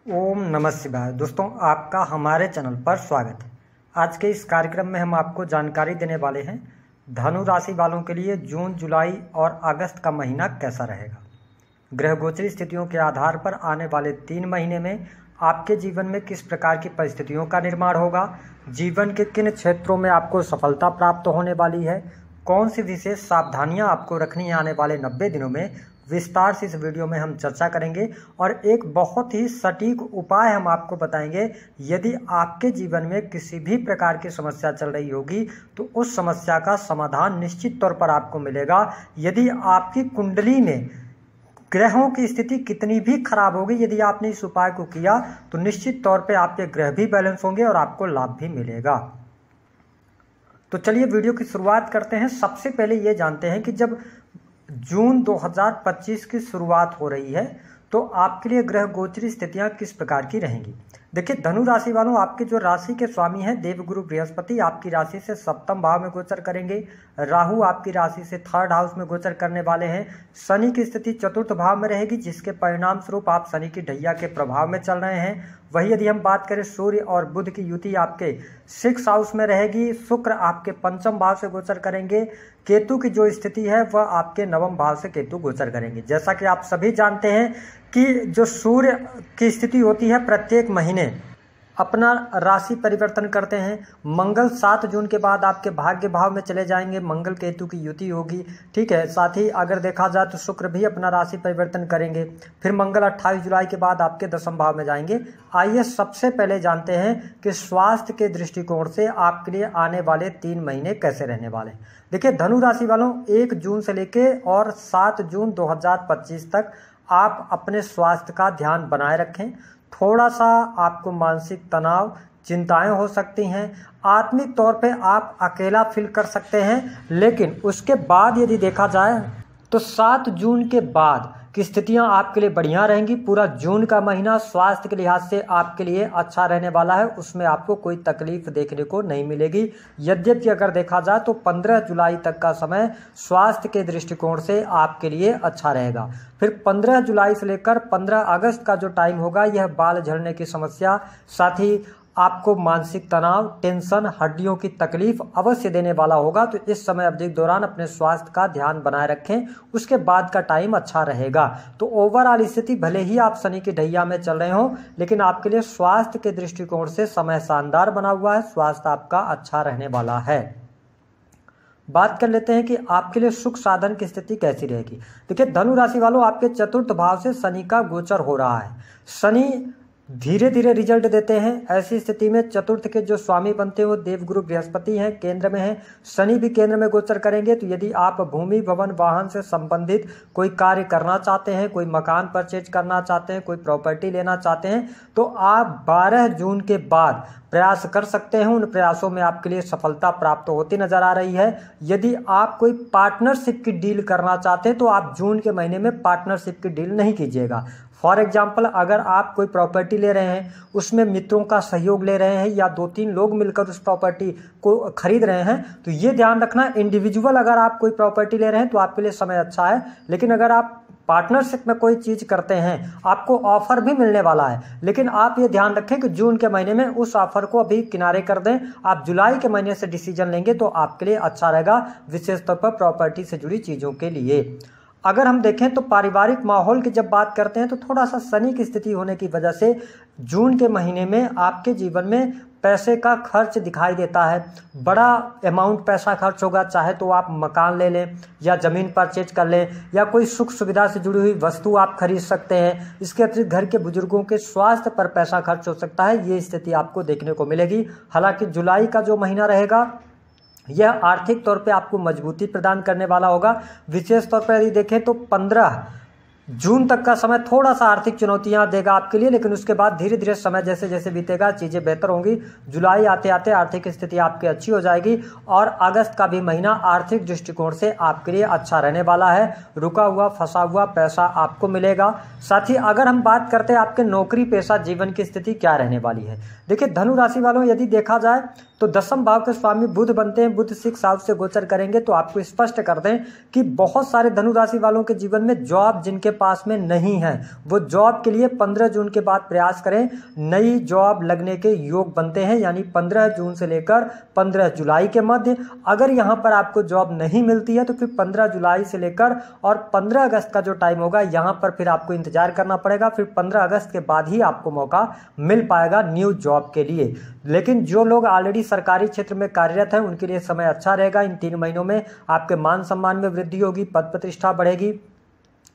ओम नमः शिवाय। दोस्तों, आपका हमारे चैनल पर स्वागत है। आज के इस कार्यक्रम में हम आपको जानकारी देने वाले हैं धनु राशि वालों के लिए जून, जुलाई और अगस्त का महीना कैसा रहेगा। ग्रह गोचरी स्थितियों के आधार पर आने वाले 3 महीने में आपके जीवन में किस प्रकार की परिस्थितियों का निर्माण होगा, जीवन के किन क्षेत्रों में आपको सफलता प्राप्त होने वाली है, कौन सी विशेष सावधानियां आपको रखनी है आने वाले 90 दिनों में, विस्तार से इस वीडियो में हम चर्चा करेंगे। और एक बहुत ही सटीक उपाय हम आपको बताएंगे। यदि आपके जीवन में किसी भी प्रकार की समस्या चल रही होगी तो उस समस्या का समाधान निश्चित तौर पर आपको मिलेगा। यदि आपकी कुंडली में ग्रहों की स्थिति कितनी भी खराब होगी, यदि आपने इस उपाय को किया तो निश्चित तौर पे आपके ग्रह भी बैलेंस होंगे और आपको लाभ भी मिलेगा। तो चलिए वीडियो की शुरुआत करते हैं। सबसे पहले ये जानते हैं कि जब जून 2025 की शुरुआत हो रही है तो आपके लिए ग्रह गोचरी स्थितियां किस प्रकार की रहेंगी। देखिए, धनु राशि वालों, आपके जो राशि के स्वामी हैं देवगुरु बृहस्पति आपकी राशि से 7वें भाव में गोचर करेंगे। राहु आपकी राशि से 3rd हाउस में गोचर करने वाले हैं। शनि की स्थिति 4th भाव में रहेगी, जिसके परिणाम स्वरूप आप शनि की ढैया के प्रभाव में चल रहे हैं। वही यदि हम बात करें सूर्य और बुध की युति आपके 6th हाउस में रहेगी। शुक्र आपके 5वें भाव से गोचर करेंगे। केतु की जो स्थिति है वह आपके 9वें भाव से केतु गोचर करेंगे। जैसा कि आप सभी जानते हैं कि जो सूर्य की स्थिति होती है प्रत्येक महीने अपना राशि परिवर्तन करते हैं। मंगल 7 जून के बाद आपके भाग्य भाव में चले जाएंगे, मंगल केतु की युति होगी। ठीक है, साथ ही अगर देखा जाए तो शुक्र भी अपना राशि परिवर्तन करेंगे। फिर मंगल 28 जुलाई के बाद आपके 10वें भाव में जाएंगे। आइए सबसे पहले जानते हैं कि स्वास्थ्य के दृष्टिकोण से आपके लिए आने वाले 3 महीने कैसे रहने वाले हैं। देखिए, धनु राशि वालों, 1 जून से लेके और 7 जून 2025 तक आप अपने स्वास्थ्य का ध्यान बनाए रखें। थोड़ा सा आपको मानसिक तनाव, चिंताएं हो सकती हैं। आत्मिक तौर पे आप अकेला फील कर सकते हैं, लेकिन उसके बाद यदि देखा जाए तो 7 जून के बाद की स्थितियां आपके लिए बढ़िया रहेंगी। पूरा जून का महीना स्वास्थ्य के लिहाज से आपके लिए अच्छा रहने वाला है, उसमें आपको कोई तकलीफ देखने को नहीं मिलेगी। यद्यपि अगर देखा जाए तो 15 जुलाई तक का समय स्वास्थ्य के दृष्टिकोण से आपके लिए अच्छा रहेगा। फिर 15 जुलाई से लेकर 15 अगस्त का जो टाइम होगा, यह बाल झड़ने की समस्या, साथ ही आपको मानसिक तनाव, टेंशन, हड्डियों की तकलीफ अवश्य देने वाला होगा। तो इस समय अवधि के दौरान अपने स्वास्थ्य का ध्यान बनाए रखें, उसके बाद का टाइम अच्छा रहेगा। तो ओवरऑल स्थिति भले ही आप शनि की ढैया में चल रहे हो, लेकिन आपके लिए स्वास्थ्य के दृष्टिकोण से समय शानदार बना हुआ है, स्वास्थ्य आपका अच्छा रहने वाला है। बात कर लेते हैं कि आपके लिए सुख साधन की स्थिति कैसी रहेगी। देखिए, धनु राशि वालों, आपके 4th भाव से शनि का गोचर हो रहा है। शनि धीरे धीरे रिजल्ट देते हैं। ऐसी स्थिति में 4th के जो स्वामी बनते हैं वो देवगुरु बृहस्पति हैं, केंद्र में हैं। शनि भी केंद्र में गोचर करेंगे। तो यदि आप भूमि, भवन, वाहन से संबंधित कोई कार्य करना चाहते हैं, कोई मकान परचेज करना चाहते हैं, कोई प्रॉपर्टी लेना चाहते हैं, तो आप 12 जून के बाद प्रयास कर सकते हैं। उन प्रयासों में आपके लिए सफलता प्राप्त होती नजर आ रही है। यदि आप कोई पार्टनरशिप की डील करना चाहते हैं तो आप जून के महीने में पार्टनरशिप की डील नहीं कीजिएगा। फॉर एग्जाम्पल, अगर आप कोई प्रॉपर्टी ले रहे हैं, उसमें मित्रों का सहयोग ले रहे हैं या 2-3 लोग मिलकर उस प्रॉपर्टी को खरीद रहे हैं, तो ये ध्यान रखना, इंडिविजुअल अगर आप कोई प्रॉपर्टी ले रहे हैं तो आपके लिए समय अच्छा है। लेकिन अगर आप पार्टनरशिप में कोई चीज करते हैं, आपको ऑफर भी मिलने वाला है, लेकिन आप ये ध्यान रखें कि जून के महीने में उस ऑफर को अभी किनारे कर दें। आप जुलाई के महीने से डिसीजन लेंगे तो आपके लिए अच्छा रहेगा, विशेष तौर पर प्रॉपर्टी से जुड़ी चीजों के लिए। अगर हम देखें तो पारिवारिक माहौल की जब बात करते हैं तो थोड़ा सा शनि की स्थिति होने की वजह से जून के महीने में आपके जीवन में पैसे का खर्च दिखाई देता है। बड़ा अमाउंट पैसा खर्च होगा, चाहे तो आप मकान ले लें या ज़मीन परचेज कर लें या कोई सुख सुविधा से जुड़ी हुई वस्तु आप खरीद सकते हैं। इसके अतिरिक्त घर के बुजुर्गों के स्वास्थ्य पर पैसा खर्च हो सकता है। ये स्थिति आपको देखने को मिलेगी। हालांकि जुलाई का जो महीना रहेगा यह आर्थिक तौर पे आपको मजबूती प्रदान करने वाला होगा। विशेष तौर पर यदि देखें तो 15 जून तक का समय थोड़ा सा आर्थिक चुनौतियां देगा आपके लिए, लेकिन उसके बाद धीरे धीरे समय जैसे जैसे बीतेगा चीज़ें बेहतर होंगी। जुलाई आते आते आर्थिक स्थिति आपकी अच्छी हो जाएगी और अगस्त का भी महीना आर्थिक दृष्टिकोण से आपके लिए अच्छा रहने वाला है। रुका हुआ फंसा हुआ पैसा आपको मिलेगा। साथ ही अगर हम बात करते हैं आपके नौकरी पेशा जीवन की स्थिति क्या रहने वाली है। देखिए, धनु राशि वालों, यदि देखा जाए तो दसम भाव के स्वामी बुध बनते हैं, बुध 6 हाउस से गोचर करेंगे। तो आपको स्पष्ट कर दें कि बहुत सारे धनु राशि वालों के जीवन में जॉब जिनके पास में नहीं है वो जॉब के लिए 15 जून के बाद प्रयास करें। नई जॉब लगने के योग बनते हैं, यानी 15 जून से लेकर 15 जुलाई के मध्य। अगर यहाँ पर आपको जॉब नहीं मिलती है तो फिर 15 जुलाई से लेकर और 15 अगस्त का जो टाइम होगा यहाँ पर फिर आपको इंतजार करना पड़ेगा। फिर 15 अगस्त के बाद ही आपको मौका मिल पाएगा न्यू जॉब के लिए। लेकिन जो लोग ऑलरेडी सरकारी क्षेत्र में कार्यरत हैं उनके लिए समय अच्छा रहेगा। इन 3 महीनों में आपके मान सम्मान में वृद्धि होगी, पद प्रतिष्ठा बढ़ेगी,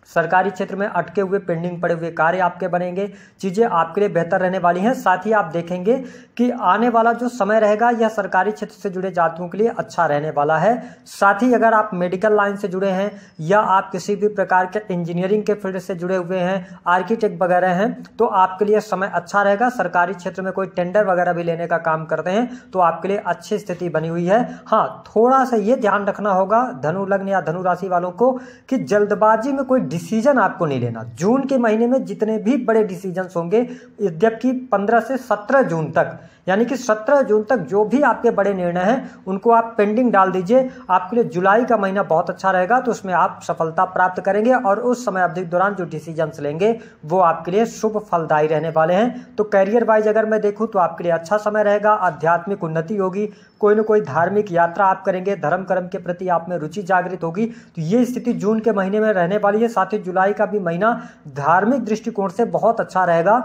सरकारी क्षेत्र में अटके हुए पेंडिंग पड़े हुए कार्य आपके बनेंगे, चीज़ें आपके लिए बेहतर रहने वाली हैं। साथ ही आप देखेंगे कि आने वाला जो समय रहेगा यह सरकारी क्षेत्र से जुड़े जातकों के लिए अच्छा रहने वाला है। साथ ही अगर आप मेडिकल लाइन से जुड़े हैं या आप किसी भी प्रकार के इंजीनियरिंग के फील्ड से जुड़े हुए हैं, आर्किटेक्ट वगैरह हैं, तो आपके लिए समय अच्छा रहेगा। सरकारी क्षेत्र में कोई टेंडर वगैरह भी लेने का काम करते हैं तो आपके लिए अच्छी स्थिति बनी हुई है। हाँ, थोड़ा सा ये ध्यान रखना होगा धनु लग्न या धनु राशि वालों को कि जल्दबाजी में कोई डिसीजन आपको नहीं लेना। जून के महीने में जितने भी बड़े डिसीजंस होंगे, जबकि 15 से 17 जून तक, यानी कि 17 जून तक जो भी आपके बड़े निर्णय हैं उनको आप पेंडिंग डाल दीजिए। आपके लिए जुलाई का महीना बहुत अच्छा रहेगा, तो उसमें आप सफलता प्राप्त करेंगे और उस समय अवधि के दौरान जो डिसीजंस लेंगे वो आपके लिए शुभ फलदायी रहने वाले हैं। तो करियर वाइज अगर मैं देखूं तो आपके लिए अच्छा समय रहेगा। आध्यात्मिक उन्नति होगी, कोई न कोई धार्मिक यात्रा आप करेंगे, धर्म कर्म के प्रति आप में रुचि जागृत होगी। तो ये स्थिति जून के महीने में रहने वाली है। साथ ही जुलाई का भी महीना धार्मिक दृष्टिकोण से बहुत अच्छा रहेगा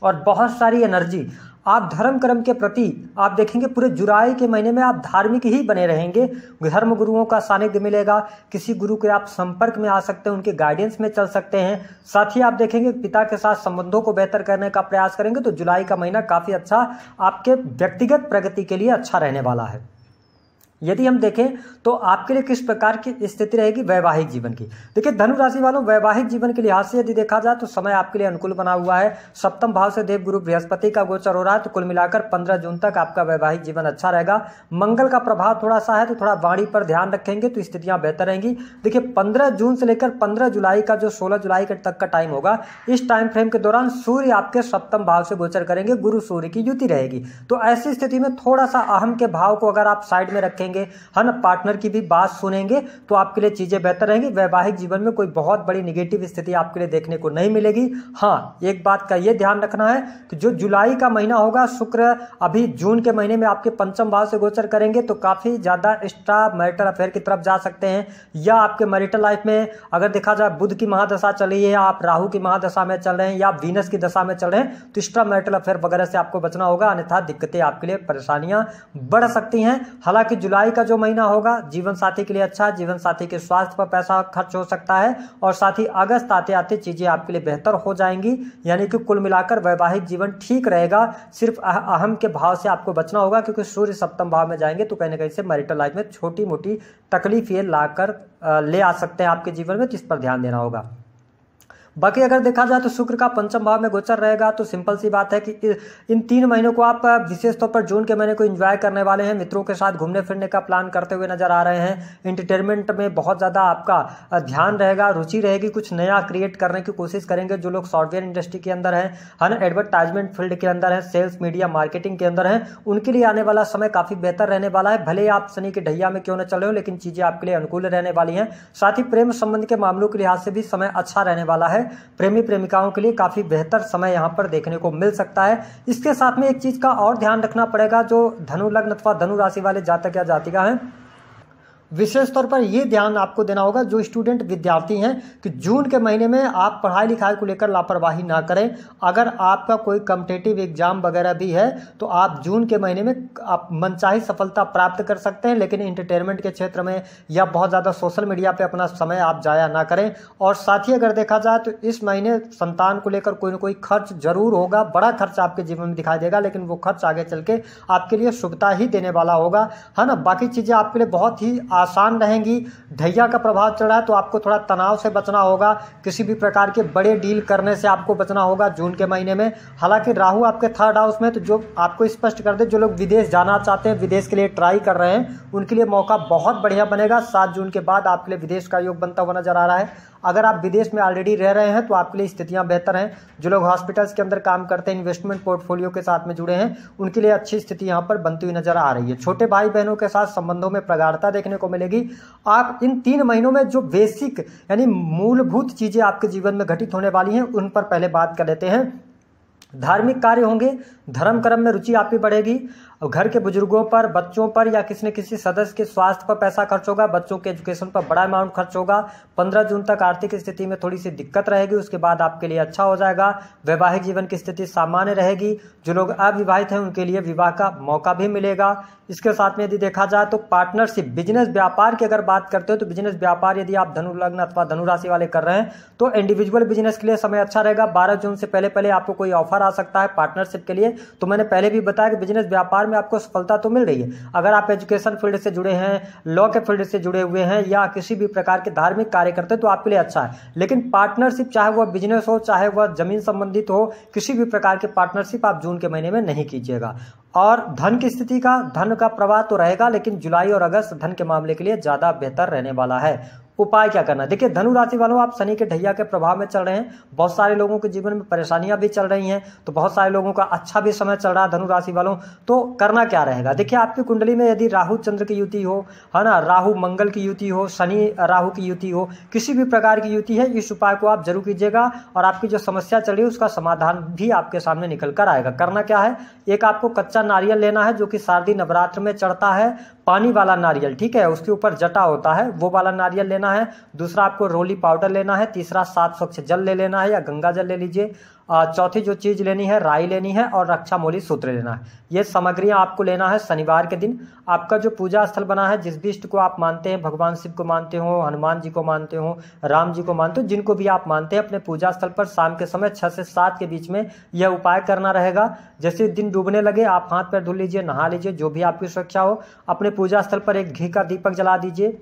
और बहुत सारी एनर्जी आप धर्म कर्म के प्रति आप देखेंगे। पूरे जुलाई के महीने में आप धार्मिक ही बने रहेंगे, धर्म गुरुओं का सानिध्य मिलेगा, किसी गुरु के आप संपर्क में आ सकते हैं, उनके गाइडेंस में चल सकते हैं। साथ ही आप देखेंगे पिता के साथ संबंधों को बेहतर करने का प्रयास करेंगे। तो जुलाई का महीना काफ़ी अच्छा आपके व्यक्तिगत प्रगति के लिए अच्छा रहने वाला है। यदि हम देखें तो आपके लिए किस प्रकार की स्थिति रहेगी वैवाहिक जीवन की। देखिए धनु राशि वालों, वैवाहिक जीवन के लिहाज से यदि देखा जाए तो समय आपके लिए अनुकूल बना हुआ है। सप्तम भाव से देवगुरु बृहस्पति का गोचर हो रहा है, तो कुल मिलाकर 15 जून तक आपका वैवाहिक जीवन अच्छा रहेगा। मंगल का प्रभाव थोड़ा सा है, तो थोड़ा वाणी पर ध्यान रखेंगे तो स्थितियां बेहतर रहेंगी। देखिए 15 जून से लेकर 15 जुलाई का जो 16 जुलाई तक का टाइम होगा, इस टाइम फ्रेम के दौरान सूर्य आपके सप्तम भाव से गोचर करेंगे, गुरु सूर्य की युति रहेगी। तो ऐसी स्थिति में थोड़ा सा अहम के भाव को अगर आप साइड में रखेंगे, है ना, पार्टनर की भी बात सुनेंगे तो आपके लिए चीजें बेहतर रहेंगी। वैवाहिक जीवन में कोई बहुत बड़ी नेगेटिव स्थिति आपके लिए देखने को नहीं मिलेगी। हाँ, एक बात का ये ध्यान रखना है कि जो जुलाई का महीना होगा, शुक्र अभी जून के महीने में आपके पंचम भाव से गोचर करेंगे, तो काफी ज्यादा एक्स्ट्रा मैरिटल अफेयर की तरफ जा सकते हैं। या आपके मैरिटल लाइफ में अगर देखा जाए बुध की महादशा चल रही है, या आप राहु की महादशा में चल रहे हैं, या वीनस की दशा में चल रहे हैं, तो एक्स्ट्रा मैरिटल अफेयर वगैरह से आपको बचना होगा, अन्यथा दिक्कतें आपके लिए परेशानियां बढ़ सकती हैं। हालांकि जुलाई का जो महीना होगा जीवन साथी के लिए अच्छा, जीवन साथी के स्वास्थ्य पर पैसा खर्च हो सकता है, और साथ ही अगस्त आते आते चीजें आपके लिए बेहतर हो जाएंगी। यानी कि कुल मिलाकर वैवाहिक जीवन ठीक रहेगा। सिर्फ अहम के भाव से आपको बचना होगा, क्योंकि सूर्य सप्तम भाव में जाएंगे तो कहीं ना कहीं से मैरिटल लाइफ में छोटी मोटी तकलीफें लाकर ले आ सकते हैं आपके जीवन में, तो इस पर ध्यान देना होगा। बाकी अगर देखा जाए तो शुक्र का पंचम भाव में गोचर रहेगा, तो सिंपल सी बात है कि इन 3 महीनों को आप विशेष तौर पर जून के महीने को एंजॉय करने वाले हैं। मित्रों के साथ घूमने फिरने का प्लान करते हुए नजर आ रहे हैं। एंटरटेनमेंट में बहुत ज़्यादा आपका ध्यान रहेगा, रुचि रहेगी, कुछ नया क्रिएट करने की कोशिश करेंगे। जो लोग सॉफ्टवेयर इंडस्ट्री के अंदर हैं, है ना, एडवर्टाइजमेंट फील्ड के अंदर है, सेल्स मीडिया मार्केटिंग के अंदर हैं, उनके लिए आने वाला समय काफ़ी बेहतर रहने वाला है। भले आप शनि के ढैया में क्यों न चल रहे हो, लेकिन चीज़ें आपके लिए अनुकूल रहने वाली हैं। साथ ही प्रेम संबंध के मामलों के लिहाज से भी समय अच्छा रहने वाला है। प्रेमी प्रेमिकाओं के लिए काफी बेहतर समय यहां पर देखने को मिल सकता है। इसके साथ में एक चीज का और ध्यान रखना पड़ेगा, जो धनु लग्न अथवा धनु राशि वाले जातक या जातिका हैं, विशेष तौर पर यह ध्यान आपको देना होगा जो स्टूडेंट विद्यार्थी हैं कि जून के महीने में आप पढ़ाई लिखाई को लेकर लापरवाही ना करें। अगर आपका कोई कॉम्पिटिटिव एग्जाम वगैरह भी है तो आप जून के महीने में आप मनचाही सफलता प्राप्त कर सकते हैं, लेकिन एंटरटेनमेंट के क्षेत्र में या बहुत ज़्यादा सोशल मीडिया पे अपना समय आप जाया ना करें। और साथ ही अगर देखा जाए तो इस महीने संतान को लेकर कोई ना कोई खर्च जरूर होगा, बड़ा खर्च आपके जीवन में दिखाई देगा, लेकिन वो खर्च आगे चल के आपके लिए शुभता ही देने वाला होगा, है ना। बाकी चीज़ें आपके लिए बहुत ही आसान रहेंगी। ढैया का प्रभाव चल रहा है तो आपको थोड़ा तनाव से बचना होगा, किसी भी प्रकार के बड़े डील करने से आपको बचना होगा जून के महीने में। हालांकि राहु आपके 3rd हाउस में, तो जो आपको स्पष्ट कर दे, जो लोग विदेश जाना चाहते हैं, विदेश के लिए ट्राई कर रहे हैं, उनके लिए मौका बहुत बढ़िया बनेगा। 7 जून के बाद आपके लिए विदेश का योग बनता हुआ नजर आ रहा है। अगर आप विदेश में ऑलरेडी रह रहे हैं तो आपके लिए स्थितियां बेहतर हैं। जो लोग हॉस्पिटल्स के अंदर काम करते हैं, इन्वेस्टमेंट पोर्टफोलियो के साथ में जुड़े हैं, उनके लिए अच्छी स्थिति यहां पर बनती हुई नजर आ रही है। छोटे भाई बहनों के साथ संबंधों में प्रगाढ़ता देखने को मिलेगी। आप इन 3 महीनों में जो बेसिक यानी मूलभूत चीजें आपके जीवन में घटित होने वाली हैं, उन पर पहले बात कर लेते हैं। धार्मिक कार्य होंगे, धर्म कर्म में रुचि आपकी बढ़ेगी, घर के बुजुर्गों पर, बच्चों पर या किसी न किसी सदस्य के स्वास्थ्य पर पैसा खर्च होगा, बच्चों के एजुकेशन पर बड़ा अमाउंट खर्च होगा। 15 जून तक आर्थिक स्थिति में थोड़ी सी दिक्कत रहेगी, उसके बाद आपके लिए अच्छा हो जाएगा। वैवाहिक जीवन की स्थिति सामान्य रहेगी। जो लोग अविवाहित हैं उनके लिए विवाह का मौका भी मिलेगा। इसके साथ में यदि देखा जाए तो पार्टनरशिप, बिजनेस व्यापार की अगर बात करते हो तो बिजनेस व्यापार यदि आप धनु लग्न अथवा धनु राशि वाले कर रहे हैं तो इंडिविजुअल बिजनेस के लिए समय अच्छा रहेगा। 12 जून से पहले आपको कोई ऑफर आ सकता है पार्टनरशिप के लिए। तो मैंने पहले भी बताया कि बिजनेस व्यापार में आपको सफलता तो मिल रही है। अगर आप एजुकेशन फील्ड से जुड़े हैं, लॉ के फील्ड से जुड़े हुए हैं या किसी भी प्रकार के धार्मिक कार्य करते हैं तो आपके लिए अच्छा है। लेकिन पार्टनरशिप, चाहे वह बिजनेस हो, चाहे वह जमीन संबंधित हो, किसी भी प्रकार के पार्टनरशिप आप जून के महीने में नहीं कीजिएगा। और धन की स्थिति का, धन का प्रवाह तो रहेगा, लेकिन जुलाई और अगस्त धन के मामले के लिए ज्यादा बेहतर रहने वाला है। उपाय क्या करना है? देखिए, धनु राशि वालों, आप शनि के ढैया के प्रभाव में चल रहे हैं। बहुत सारे लोगों के जीवन में परेशानियां भी चल रही हैं, तो बहुत सारे लोगों का अच्छा भी समय चल रहा है धनु राशि वालों। तो करना क्या रहेगा? देखिए, आपकी कुंडली में यदि राहु चंद्र की युति हो, है ना, राहु मंगल की युति हो, शनि राहु की युति हो, किसी भी प्रकार की युति है, इस उपाय को आप जरूर कीजिएगा और आपकी जो समस्या चल रही है उसका समाधान भी आपके सामने निकल कर आएगा। करना क्या है? एक आपको कच्चा नारियल लेना है जो कि शारदीय नवरात्र में चढ़ता है, पानी वाला नारियल, ठीक है, उसके ऊपर जटा होता है, वो वाला नारियल लेना है। दूसरा आपको रोली पाउडर लेना है। तीसरा 7 स्वच्छ जल ले लेना है या गंगा जल ले लीजिए। चौथी जो चीज लेनी है, राई लेनी है और रक्षा मूली सूत्र लेना है। ये सामग्रियां आपको लेना है शनिवार के दिन। आपका जो पूजा स्थल बना है, जिस भी इष्ट को आप मानते हैं, भगवान शिव को मानते हो, हनुमान जी को मानते हो, राम जी को मानते हो, जिनको भी आप मानते हैं, अपने पूजा स्थल पर शाम के समय 6 से 7 के बीच में यह उपाय करना रहेगा। जैसे दिन डूबने लगे आप हाथ पैर धुल लीजिए, नहा लीजिए, जो भी आपकी सुरक्षा हो। अपने पूजा स्थल पर एक घी का दीपक जला दीजिए।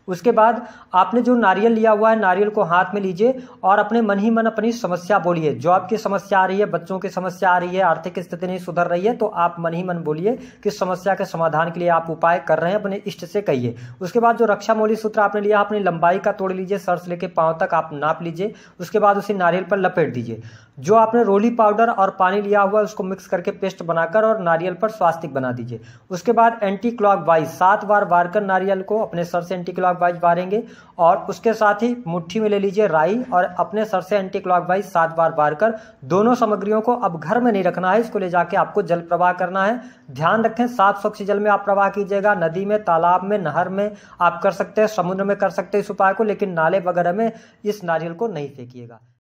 उसके बाद आपने जो नारियल लिया हुआ है, नारियल को हाथ में लीजिए और अपने मन ही मन अपनी समस्या बोलिए। जो आपकी समस्या आ रही है, बच्चों की समस्या आ रही है, आर्थिक स्थिति नहीं सुधर रही है, तो आप मन ही मन बोलिए कि समस्या के समाधान के लिए आप उपाय कर रहे हैं, अपने इष्ट से कहिए। उसके बाद जो रक्षा मूली सूत्र आपने लिया, अपनी लंबाई का तोड़ लीजिए, सर से लेकर पांव तक आप नाप लीजिए। उसके बाद उसे नारियल पर लपेट दीजिए। जो आपने रोली पाउडर और पानी लिया हुआ है उसको मिक्स करके पेस्ट बनाकर और नारियल पर स्वास्तिक बना दीजिए। उसके बाद एंटी क्लॉकवाइज 7 बार वार कर नारियल को अपने सर से एंटी क्लॉकवाइज वारेंगे और उसके साथ ही मुट्ठी में ले लीजिए राई और अपने सर से एंटी क्लॉकवाइज 7 बार वार कर। दोनों सामग्रियों को अब घर में नहीं रखना है, इसको ले जाके आपको जल प्रवाह करना है। ध्यान रखें, साफ स्वच्छ जल में आप प्रवाह कीजिएगा। नदी में, तालाब में, नहर में आप कर सकते हैं, समुद्र में कर सकते हैं इस उपाय को, लेकिन नाले वगैरह में इस नारियल को नहीं फेंकिएगा।